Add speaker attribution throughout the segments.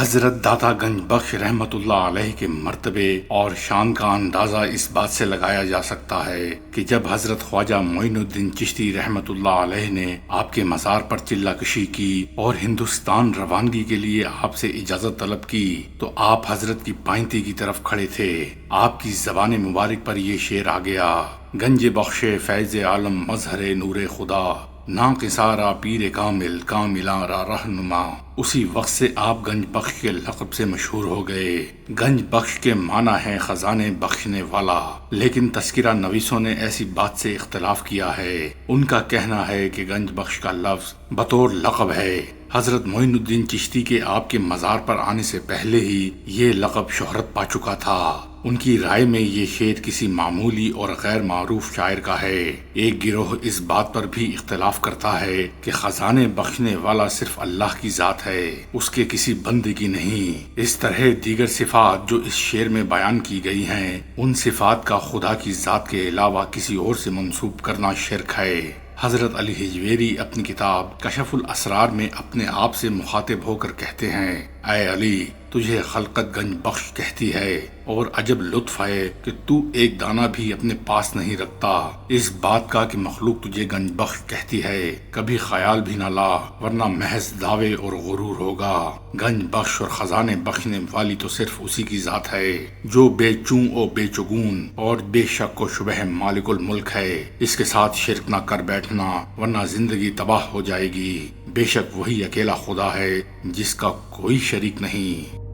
Speaker 1: حضرت داتا گنج بخش رحمت اللہ علیہ کے مرتبے اور شان کا اندازہ اس بات سے لگایا جا سکتا ہے کہ جب حضرت خواجہ معین الدین چشتی رحمت اللہ علیہ نے آپ کے مزار پر چلہ کشی کی اور ہندوستان روانگی کے لیے آپ سے اجازت طلب کی تو آپ حضرت کی پائنتی کی طرف کھڑے تھے۔ آپ کی زبان مبارک پر یہ شعر آ گیا: گنج بخش فیض عالم مظہر نور خدا، نا قصارا پیر کامل کاملاں را رہنما۔ اسی وقت سے آپ گنج بخش کے لقب سے مشہور ہو گئے۔ گنج بخش کے معنی ہے خزانے بخشنے والا، لیکن تذکرہ نویسوں نے ایسی بات سے اختلاف کیا ہے۔ ان کا کہنا ہے کہ گنج بخش کا لفظ بطور لقب ہے۔ حضرت معین الدین چشتی کے آپ کے مزار پر آنے سے پہلے ہی یہ لقب شہرت پا چکا تھا۔ ان کی رائے میں یہ شعر کسی معمولی اور غیر معروف شاعر کا ہے۔ ایک گروہ اس بات پر بھی اختلاف کرتا ہے کہ خزانے بخشنے والا صرف اللہ کی ذات ہے، اس کے کسی بندے کی نہیں۔ اس طرح دیگر صفات جو اس شعر میں بیان کی گئی ہیں، ان صفات کا خدا کی ذات کے علاوہ کسی اور سے منسوب کرنا شرک ہے۔ حضرت علی حجویری اپنی کتاب کشف الاسرار میں اپنے آپ سے مخاطب ہو کر کہتے ہیں: اے علی، تجھے خلقت گنج بخش کہتی ہے، اور عجب لطف ہے کہ تو ایک دانہ بھی اپنے پاس نہیں رکھتا۔ اس بات کا کہ مخلوق تجھے گنج بخش کہتی ہے کبھی خیال بھی نہ لا، ورنہ محض دعوے اور غرور ہوگا۔ گنج بخش اور خزانے بخشنے والی تو صرف اسی کی ذات ہے جو بے چوں و بے چگون اور بے شک و شبہ مالک الملک ہے۔ اس کے ساتھ شرک نہ کر بیٹھنا، ورنہ زندگی تباہ ہو جائے گی۔ بے شک وہی اکیلا خدا ہے جس کا کوئی شریک نہیں۔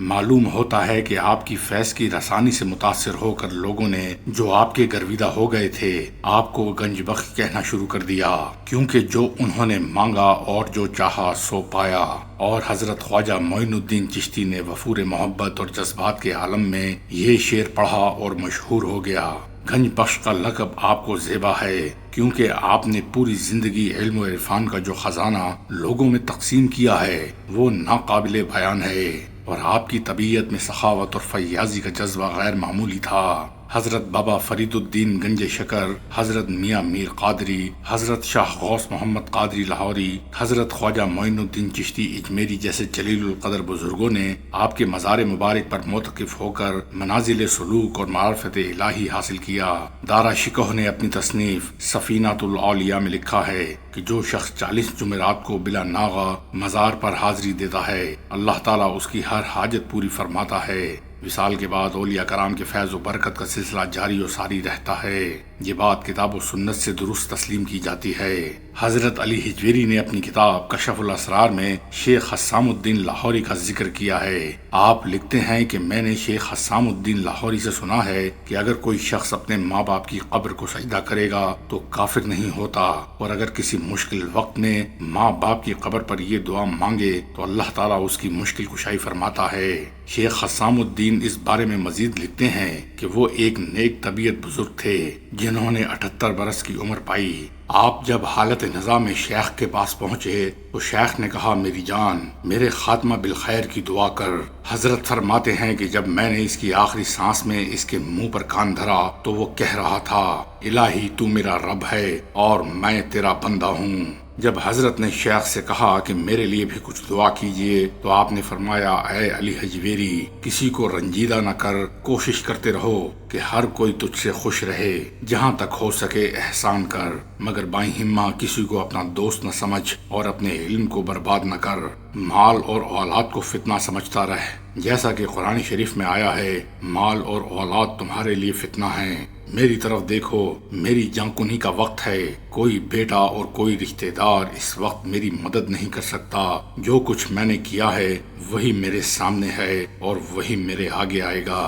Speaker 1: معلوم ہوتا ہے کہ آپ کی فیض کی رسانی سے متاثر ہو کر لوگوں نے جو آپ کے گرویدہ ہو گئے تھے، آپ کو گنج بخش کہنا شروع کر دیا، کیونکہ جو انہوں نے مانگا اور جو چاہا سو پایا۔ اور حضرت خواجہ معین الدین چشتی نے وفور محبت اور جذبات کے عالم میں یہ شعر پڑھا اور مشہور ہو گیا۔ گنج بخش کا لقب آپ کو زیبا ہے، کیونکہ آپ نے پوری زندگی علم و عرفان کا جو خزانہ لوگوں میں تقسیم کیا ہے وہ ناقابل بیان ہے، اور آپ کی طبیعت میں سخاوت اور فیاضی کا جذبہ غیر معمولی تھا۔ حضرت بابا فرید الدین گنج شکر، حضرت میاں میر قادری، حضرت شاہ غوث محمد قادری لاہوری، حضرت خواجہ معین الدین چشتی اجمیری جیسے جلیل القدر بزرگوں نے آپ کے مزار مبارک پر معتکف ہو کر منازل سلوک اور معرفت الہی حاصل کیا۔ دارا شکوہ نے اپنی تصنیف سفینۃ الاولیاء میں لکھا ہے کہ جو شخص 40 جمعرات کو بلا ناغہ مزار پر حاضری دیتا ہے، اللہ تعالیٰ اس کی ہر حاجت پوری فرماتا ہے۔ وصال کے بعد اولیاء کرام کے فیض و برکت کا سلسلہ جاری و ساری رہتا ہے۔ یہ بات کتاب و سنت سے درست تسلیم کی جاتی ہے۔ حضرت علی حجویری نے اپنی کتاب کشف الاسرار میں شیخ حسام الدین لاہوری کا ذکر کیا ہے۔ آپ لکھتے ہیں کہ میں نے شیخ حسام الدین لاہوری سے سنا ہے کہ اگر کوئی شخص اپنے ماں باپ کی قبر کو سجدہ کرے گا تو کافر نہیں ہوتا، اور اگر کسی مشکل وقت میں ماں باپ کی قبر پر یہ دعا مانگے تو اللہ تعالیٰ اس کی مشکل کشائی فرماتا ہے۔ شیخ حسام الدین اس بارے میں مزید لکھتے ہیں کہ وہ ایک نیک طبیعت بزرگ تھے جنہوں نے 78 برس کی عمر پائی۔ آپ جب حالت نظام شیخ کے پاس پہنچے تو شیخ نے کہا: میری جان، میرے خاتمہ بالخیر کی دعا کر۔ حضرت فرماتے ہیں کہ جب میں نے اس کی آخری سانس میں اس کے منہ پر کان دھرا تو وہ کہہ رہا تھا: الہی تو میرا رب ہے اور میں تیرا بندہ ہوں۔ جب حضرت نے شیخ سے کہا کہ میرے لیے بھی کچھ دعا کیجیے تو آپ نے فرمایا: اے علی حجویری، کسی کو رنجیدہ نہ کر، کوشش کرتے رہو کہ ہر کوئی تجھ سے خوش رہے، جہاں تک ہو سکے احسان کر، مگر بائیں ہمہ کسی کو اپنا دوست نہ سمجھ اور اپنے علم کو برباد نہ کر۔ مال اور اولاد کو فتنہ سمجھتا رہ، جیسا کہ قرآن شریف میں آیا ہے: مال اور اولاد تمہارے لیے فتنہ ہیں، میری طرف دیکھو، میری جانکنی کا وقت ہے، کوئی بیٹا اور کوئی رشتہ دار اس وقت میری مدد نہیں کر سکتا۔ جو کچھ میں نے کیا ہے وہی میرے سامنے ہے اور وہی میرے آگے آئے گا۔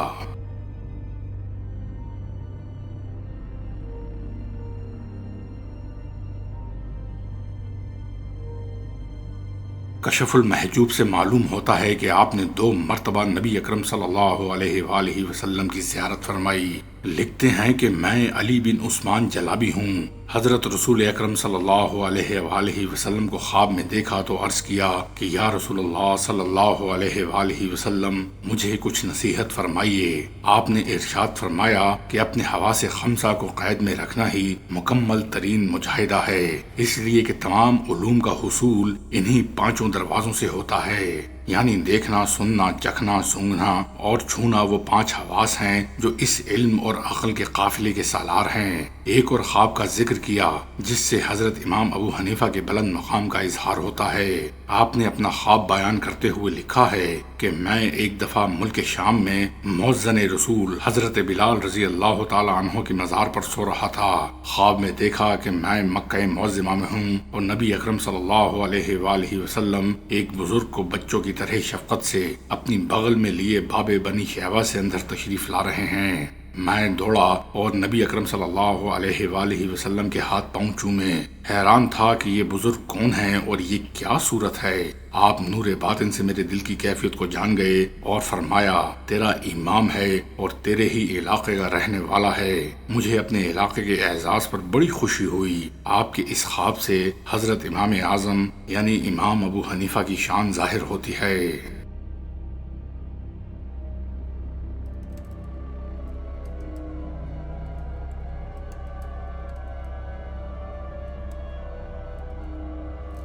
Speaker 1: کشف المحجوب سے معلوم ہوتا ہے کہ آپ نے 2 مرتبہ نبی اکرم صلی اللہ علیہ وآلہ وسلم کی زیارت فرمائی۔ لکھتے ہیں کہ میں علی بن عثمان جلابی ہوں، حضرت رسول اکرم صلی اللہ علیہ وآلہ وسلم کو خواب میں دیکھا تو عرض کیا کہ یا رسول اللہ صلی اللہ علیہ وآلہ وسلم مجھے کچھ نصیحت فرمائیے۔ آپ نے ارشاد فرمایا کہ اپنے حواس خمسہ کو قید میں رکھنا ہی مکمل ترین مجاہدہ ہے، اس لیے کہ تمام علوم کا حصول انہی پانچوں دروازوں سے ہوتا ہے، یعنی دیکھنا، سننا، چکھنا، سونگھنا اور چھونا۔ وہ پانچ حواس ہیں جو اس علم اور عقل کے قافلے کے سالار ہیں۔ ایک اور خواب کا ذکر کیا جس سے حضرت امام ابو حنیفہ کے بلند مقام کا اظہار ہوتا ہے۔ آپ نے اپنا خواب بیان کرتے ہوئے لکھا ہے کہ میں ایک دفعہ ملک شام میں مؤذن رسول حضرت بلال رضی اللہ تعالی عنہ کی مزار پر سو رہا تھا۔ خواب میں دیکھا کہ میں مکہ معظمہ میں ہوں اور نبی اکرم صلی اللہ علیہ وآلہ وسلم ایک بزرگ کو بچوں کی طرح شفقت سے اپنی بغل میں لیے باب بنی شیبہ سے اندر تشریف لا رہے ہیں۔ میں دوڑا اور نبی اکرم صلی اللہ علیہ وآلہ وسلم کے ہاتھ پاؤں چومے۔ حیران تھا کہ یہ بزرگ کون ہیں اور یہ کیا صورت ہے۔ آپ نور باطن سے میرے دل کی کیفیت کو جان گئے اور فرمایا تیرا امام ہے اور تیرے ہی علاقے کا رہنے والا ہے۔ مجھے اپنے علاقے کے اعزاز پر بڑی خوشی ہوئی۔ آپ کے اس خواب سے حضرت امام اعظم یعنی امام ابو حنیفہ کی شان ظاہر ہوتی ہے۔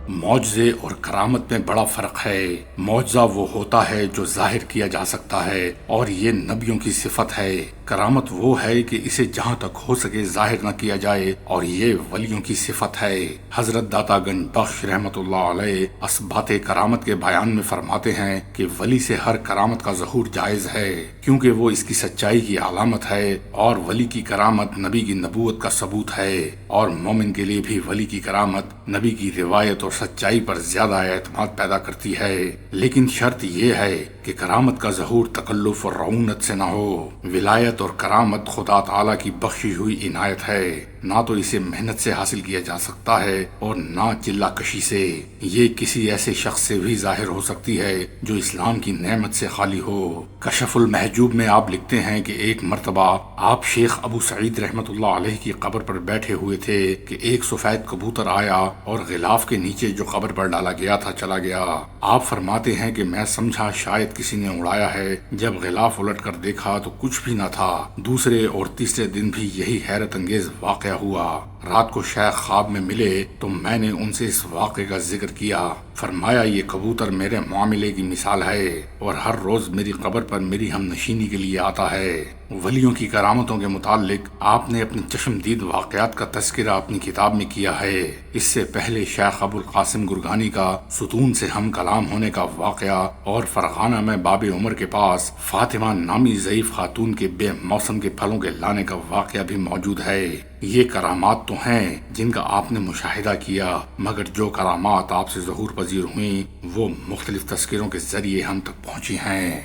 Speaker 1: معجزے اور کرامت میں بڑا فرق ہے۔ معجزہ وہ ہوتا ہے جو ظاہر کیا جا سکتا ہے اور یہ نبیوں کی صفت ہے۔ کرامت وہ ہے کہ اسے جہاں تک ہو سکے ظاہر نہ کیا جائے اور یہ ولیوں کی صفت ہے۔ حضرت داتا گنج بخش رحمت اللہ علیہ اثبات کرامت کے بیان میں فرماتے ہیں کہ ولی سے ہر کرامت کا ظہور جائز ہے کیونکہ وہ اس کی سچائی کی علامت ہے، اور ولی کی کرامت نبی کی نبوت کا ثبوت ہے، اور مومن کے لیے بھی ولی کی کرامت نبی کی روایت اور سچائی پر زیادہ اعتماد پیدا کرتی ہے۔ لیکن شرط یہ ہے کہ کرامت کا ظہور تکلف اور رعونت سے نہ ہو۔ ولایت اور کرامت خدا تعالیٰ کی بخشی ہوئی عنایت ہے، نہ تو اسے محنت سے حاصل کیا جا سکتا ہے اور نہ چلہ کشی سے۔ یہ کسی ایسے شخص سے بھی ظاہر ہو سکتی ہے جو اسلام کی نعمت سے خالی ہو۔ کشف المحجوب میں آپ لکھتے ہیں کہ ایک مرتبہ آپ شیخ ابو سعید رحمت اللہ علیہ کی قبر پر بیٹھے ہوئے تھے کہ ایک سفید کبوتر آیا اور غلاف کے نیچے جو قبر پر ڈالا گیا تھا چلا گیا۔ آپ فرماتے ہیں کہ میں سمجھا شاید کسی نے اڑایا ہے، جب غلاف الٹ کر دیکھا تو کچھ بھی نہ تھا۔ دوسرے اور تیسرے دن بھی یہی حیرت انگیز واقعہ ہوا۔ رات کو شیخ خواب میں ملے تو میں نے ان سے اس واقعے کا ذکر کیا۔ فرمایا یہ کبوتر میرے معاملے کی مثال ہے اور ہر روز میری قبر پر میری ہم نشینی کے لیے آتا ہے۔ ولیوں کی کرامتوں کے متعلق آپ نے اپنے چشم دید واقعات کا تذکرہ اپنی کتاب میں کیا ہے۔ اس سے پہلے شیخ ابو القاسم گرگانی کا ستون سے ہم کلام ہونے کا واقعہ اور فرغانہ میں باب عمر کے پاس فاطمہ نامی ضعیف خاتون کے بے موسم کے پھلوں کے لانے کا واقعہ بھی موجود ہے۔ یہ کرامات تو ہیں جن کا آپ نے مشاہدہ کیا، مگر جو کرامات آپ سے ظہور پذیر ہوئیں وہ مختلف تذکروں کے ذریعے ہم تک پہنچی ہیں۔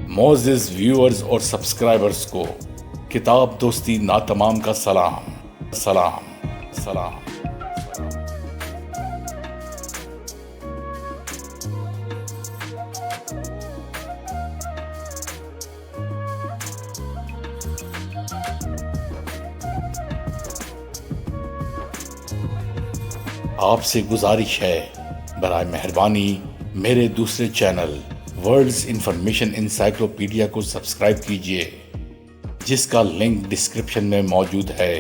Speaker 1: معزز ویورز اور سبسکرائبرز کو کتاب دوستی ناتمام کا سلام سلام سلام۔ آپ سے گزارش ہے برائے مہربانی میرے دوسرے چینل ورلڈز انفارمیشن انسائکلوپیڈیا کو سبسکرائب کیجیے، جس کا لنک ڈسکرپشن میں موجود ہے۔